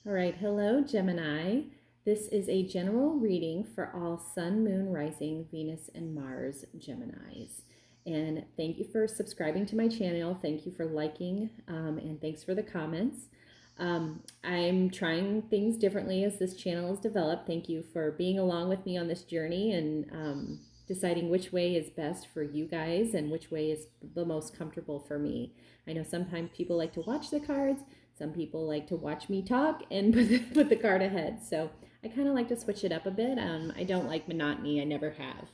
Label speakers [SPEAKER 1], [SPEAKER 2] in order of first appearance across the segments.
[SPEAKER 1] All right, hello Gemini. This is a general reading for all Sun, Moon, Rising, Venus, and Mars Geminis. And thank you for subscribing to my channel. Thank you for liking, and thanks for the comments. I'm trying things differently as this channel is developed. Thank you for being along with me on this journey and deciding which way is best for you guys and which way is the most comfortable for me. I know sometimes people like to watch the cards. Some people like to watch me talk and put the card ahead. So I kind of like to switch it up a bit. I don't like monotony. I never have,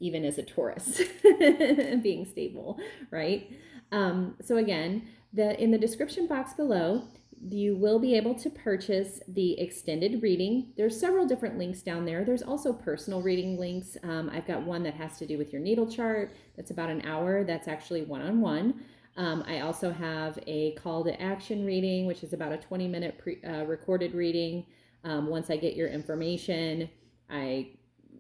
[SPEAKER 1] even as a Taurus, being stable, right? So again, in the description box below, you will be able to purchase the extended reading. There's several different links down there. There's also personal reading links. I've got one that has to do with your natal chart. That's about an hour. That's actually one-on-one. I also have a call to action reading, which is about a 20-minute recorded reading. Once I get your information, I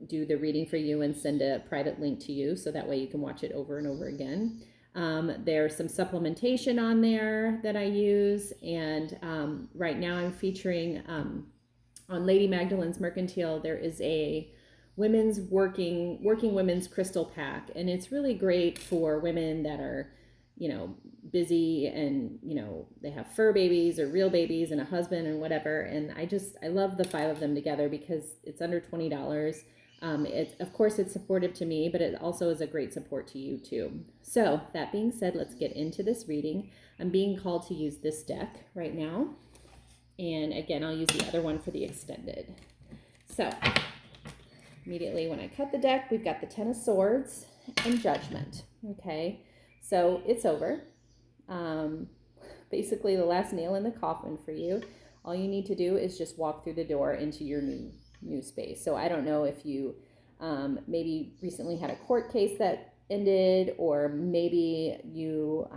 [SPEAKER 1] do the reading for you and send a private link to you so that way you can watch it over and over again. There's some supplementation on there that I use, and right now I'm featuring on Lady Magdalene's Mercantile. There is a women's working women's crystal pack, and it's really great for women that are busy and, they have fur babies or real babies and a husband and whatever. And I love the 5 of them together because it's under $20. Of course, it's supportive to me, but it also is a great support to you too. So that being said, let's get into this reading. I'm being called to use this deck right now. And again, I'll use the other one for the extended. So immediately when I cut the deck, we've got the 10 of Swords and Judgment. Okay. So it's over. Basically the last nail in the coffin for you. All you need to do is just walk through the door into your new space. So I don't know if you maybe recently had a court case that ended, or maybe you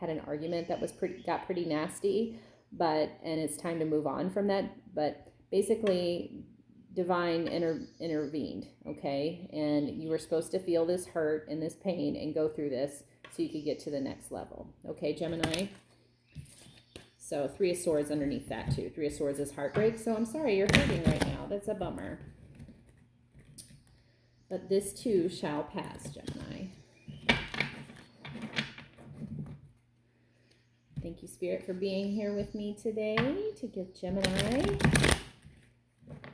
[SPEAKER 1] had an argument that got pretty nasty, and it's time to move on from that. But basically divine intervened, okay? And you were supposed to feel this hurt and this pain and go through this so you could get to the next level. Okay, Gemini? So 3 of Swords underneath that too. 3 of Swords is heartbreak. So I'm sorry you're hurting right now. That's a bummer. But this too shall pass, Gemini. Thank you, Spirit, for being here with me today to give Gemini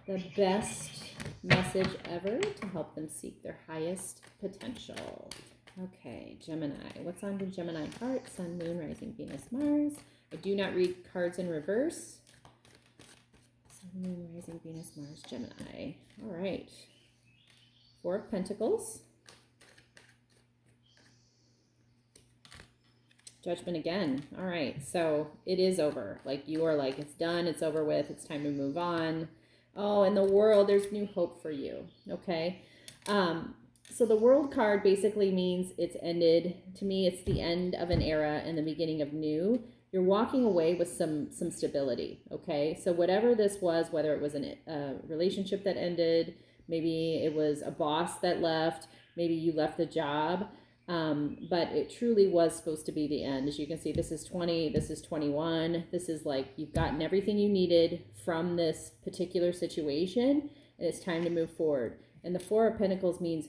[SPEAKER 1] the best message ever to help them seek their highest potential. Okay, Gemini. What's on the Gemini heart? Sun, Moon, Rising, Venus, Mars. I do not read cards in reverse. Sun, Moon, Rising, Venus, Mars, Gemini. All right. 4 of Pentacles. Judgment again. All right. So it is over. Like you are like, it's done. It's over with. It's time to move on. Oh, in the world, there's new hope for you. Okay. So the World card basically means it's ended. To me, it's the end of an era and the beginning of new. You're walking away with some stability, okay? So whatever this was, whether it was a relationship that ended, maybe it was a boss that left, maybe you left the job, but it truly was supposed to be the end. As you can see, this is 20, this is 21. This is like you've gotten everything you needed from this particular situation, and it's time to move forward. And the 4 of Pentacles means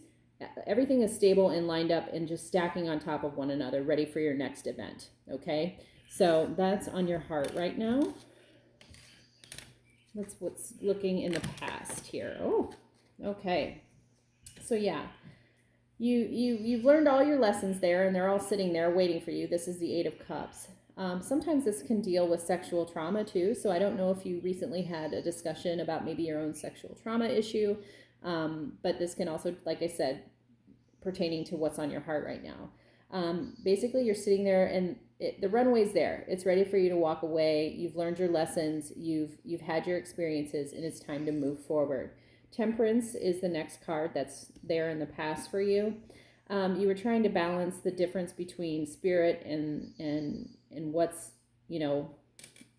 [SPEAKER 1] everything is stable and lined up and just stacking on top of one another, ready for your next event, okay? So that's on your heart right now. That's what's looking in the past here. Oh, okay. So yeah, you've learned all your lessons there, and they're all sitting there waiting for you. This is the 8 of Cups. Sometimes this can deal with sexual trauma too. So I don't know if you recently had a discussion about maybe your own sexual trauma issue, but this can also, like I said, pertaining to what's on your heart right now. Basically, you're sitting there and the runway's there. It's ready for you to walk away. You've learned your lessons. You've had your experiences, and it's time to move forward. Temperance is the next card that's there in the past for you. You were trying to balance the difference between spirit and what's,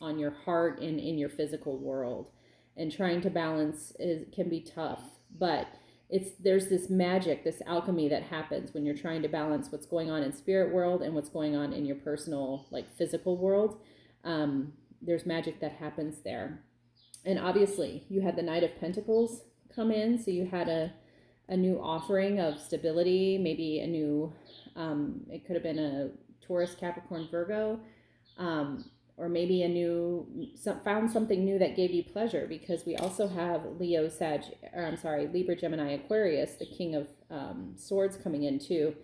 [SPEAKER 1] on your heart and in your physical world. And trying to balance can be tough, but there's this magic, this alchemy that happens when you're trying to balance what's going on in spirit world and what's going on in your personal, like physical world. There's magic that happens there. And obviously, you had the Knight of Pentacles come in, so you had a new offering of stability, maybe a new, it could have been a Taurus, Capricorn, Virgo, or maybe found something new that gave you pleasure, because we also have Leo, Libra, Gemini, Aquarius, the King of Swords coming in too.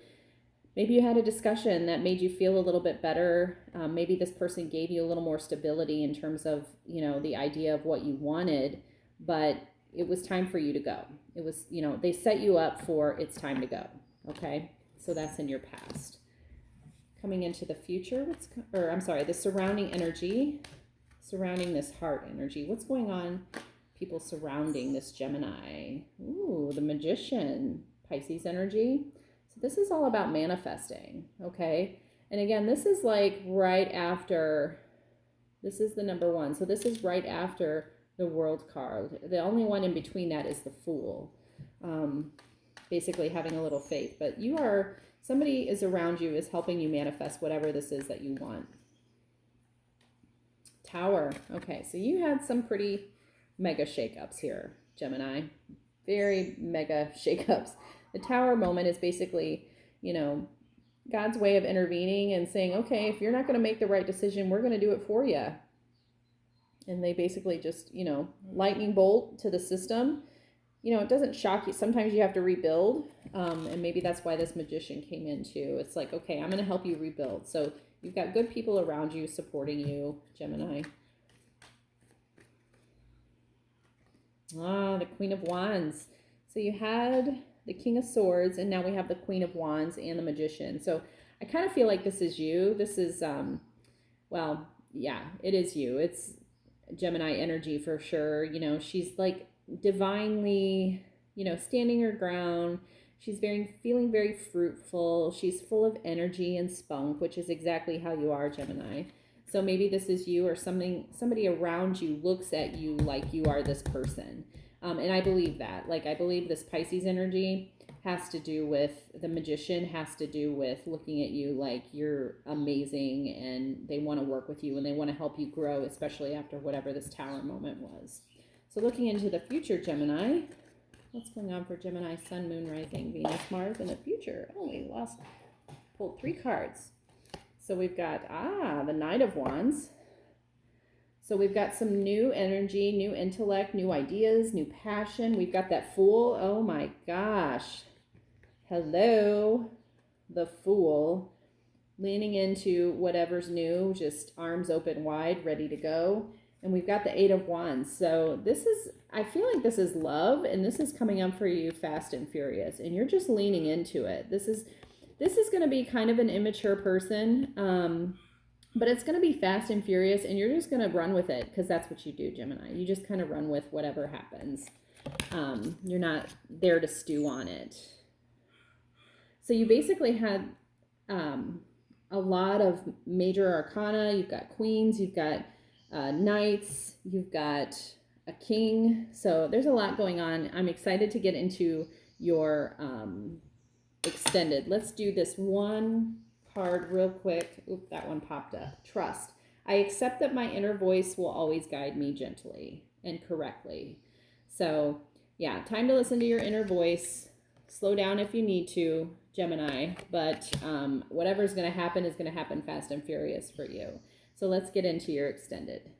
[SPEAKER 1] Maybe you had a discussion that made you feel a little bit better. Maybe this person gave you a little more stability in terms of, the idea of what you wanted, but it was time for you to go. It was, they set you up for it's time to go. Okay. So that's in your past. Coming into the future, the surrounding energy, surrounding this heart energy. What's going on, people surrounding this Gemini? Ooh, the Magician, Pisces energy. So this is all about manifesting, okay? And again, this is like right after, this is the number one. So this is right after the World card. The only one in between that is the Fool. Basically having a little faith. But somebody is around you, is helping you manifest whatever this is that you want. Tower. Okay, so you had some pretty mega shakeups here, Gemini. Very mega shakeups. The Tower moment is basically, God's way of intervening and saying, okay, if you're not going to make the right decision, we're going to do it for you. And they basically just, lightning bolt to the system. It doesn't shock you. Sometimes you have to rebuild. And maybe that's why this Magician came in too. It's like, okay, I'm going to help you rebuild. So you've got good people around you supporting you, Gemini. The Queen of Wands. So you had the King of Swords, and now we have the Queen of Wands and the Magician. So I kind of feel like this is you. This is, it is you. It's Gemini energy for sure. She's like divinely, standing her ground. She's feeling very fruitful. She's full of energy and spunk, which is exactly how you are, Gemini. So maybe this is you, or somebody around you looks at you like you are this person. And I believe that. I believe this Pisces energy has to do with the Magician, has to do with looking at you like you're amazing, and they want to work with you and they want to help you grow, especially after whatever this Tower moment was. So looking into the future, Gemini, what's going on for Gemini, Sun, Moon, Rising, Venus, Mars in the future? Oh, we pulled 3 cards. So we've got, the Knight of Wands. So we've got some new energy, new intellect, new ideas, new passion. We've got that Fool. Oh my gosh. Hello, the Fool. Leaning into whatever's new, just arms open wide, ready to go. And we've got the 8 of Wands. So I feel like this is love, and this is coming up for you fast and furious. And you're just leaning into it. This is going to be kind of an immature person, but it's going to be fast and furious, and you're just going to run with it, because that's what you do, Gemini. You just kind of run with whatever happens. You're not there to stew on it. So you basically had a lot of major arcana. You've got queens, you've got knights, you've got a king. So there's a lot going on. I'm excited to get into your extended. Let's do this one card real quick. Oop, that one popped up. Trust. I accept that my inner voice will always guide me gently and correctly. So yeah, time to listen to your inner voice. Slow down if you need to, Gemini, but whatever's going to happen is going to happen fast and furious for you. So let's get into your extended.